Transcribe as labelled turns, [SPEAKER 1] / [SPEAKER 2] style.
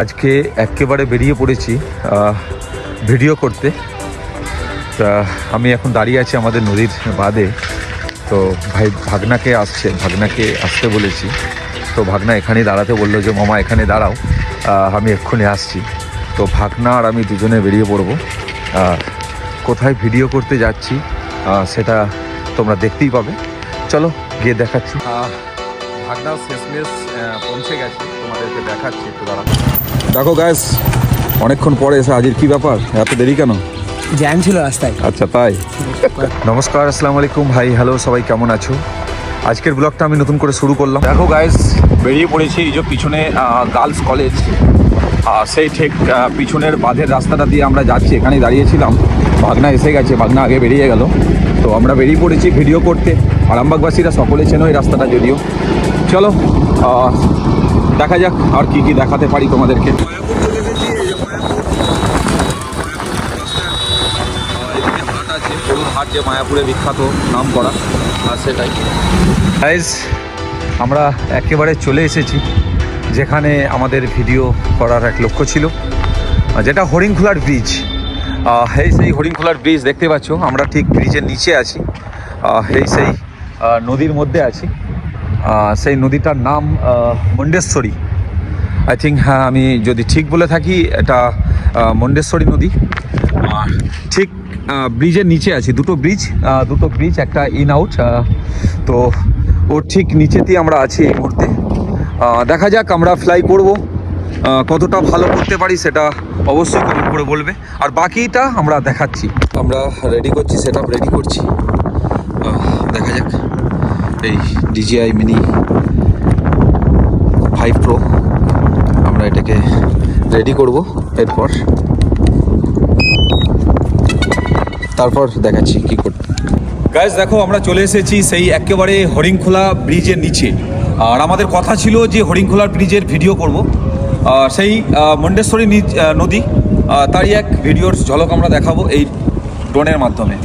[SPEAKER 1] আজকে একেবারে বেরিয়ে পড়েছি ভিডিও করতে। তা আমি এখন দাঁড়িয়ে আছি আমাদের নদীর বাঁধে। তো ভাগনাকে আসতে বলেছি। তো ভাগনা এখানেই দাঁড়াতে বললো যে মামা এখানে দাঁড়াও, আমি এক্ষুনি আসছি। তো ভাগনা আর আমি দুজনে বেরিয়ে পড়বো। কোথায় ভিডিও করতে যাচ্ছি সেটা তোমরা দেখতেই পাবে। চলো গিয়ে দেখাচ্ছি। ভাগনা শেষমেশ পৌঁছে গেছে, তোমাদেরকে দেখাচ্ছি একটু দাঁড়া। দেখো গাইস, অনেকক্ষণ পরে এসে হাজির। কি ব্যাপার, এত দেরি কেন?
[SPEAKER 2] জ্যাম ছিল রাস্তায়।
[SPEAKER 1] আচ্ছা তাই। নমস্কার, আসসালামু আলাইকুম ভাই, হ্যালো সবাই, কেমন আছো? আজকের ব্লগটা আমি নতুন করে শুরু করলাম। দেখো গাইস, বেরিয়ে পড়েছি। এই যে পিছনে গার্লস কলেজ, সেই ঠিক পিছনের বাঁধের রাস্তাটা দিয়ে আমরা যাচ্ছি। এখানেই দাঁড়িয়েছিলাম, ভাগনা এসে গেছে, ভাগনা আগে বেরিয়ে গেল। তো আমরা বেরিয়ে পড়েছি ভিডিও করতে। আরামবাগবাসীরা সকলে চেনো এই রাস্তাটা যদিও। চলো দেখা যাক আর কি কি দেখাতে পারি তোমাদেরকে। হাট যে মায়াপুরে বিখ্যাত, নাম করা, আর সেটাই গাইস আমরা একেবারে চলে এসেছি যেখানে আমাদের ভিডিও করার এক লক্ষ্য ছিল, যেটা হরিণখোলার ব্রিজ। সেই হরিণখোলার ব্রিজ দেখতে পাচ্ছ, আমরা ঠিক ব্রিজের নিচে আছি। সেই নদীর মধ্যে আছি। সেই নদীটার নাম মুন্ডেশ্বরী, আই থিঙ্ক। হ্যাঁ, আমি যদি ঠিক বলে থাকি এটা মুন্ডেশ্বরী নদী। ঠিক ব্রিজের নিচে আছি। দুটো ব্রিজ, একটা ইন আউট। তো ওর ঠিক নিচেতেই আমরা আছি এই মুহূর্তে। দেখা যাক আমরা ফ্লাই করব, কতটা ভালো করতে পারি সেটা অবশ্যই কমেন্ট করে বলবে। আর বাকিটা আমরা দেখাচ্ছি। আমরা রেডি করছি, সেটআপ রেডি করছি। দেখা যাক। এই DJI মিনি 5 Pro আমরা এটাকে রেডি করব। তারপর দেখাচ্ছি কি করতে। গাইস দেখো, আমরা চলে এসেছি সেই একেবারে হরিণখোলা ব্রিজের নিচে। আর আমাদের কথা ছিল যে হরিণখোলার ব্রিজের ভিডিও করব। সেই মুন্ডেশ্বরী নদী, তারই এক ভিডিওর ঝলক আমরা দেখাবো এই ড্রোনের মাধ্যমে।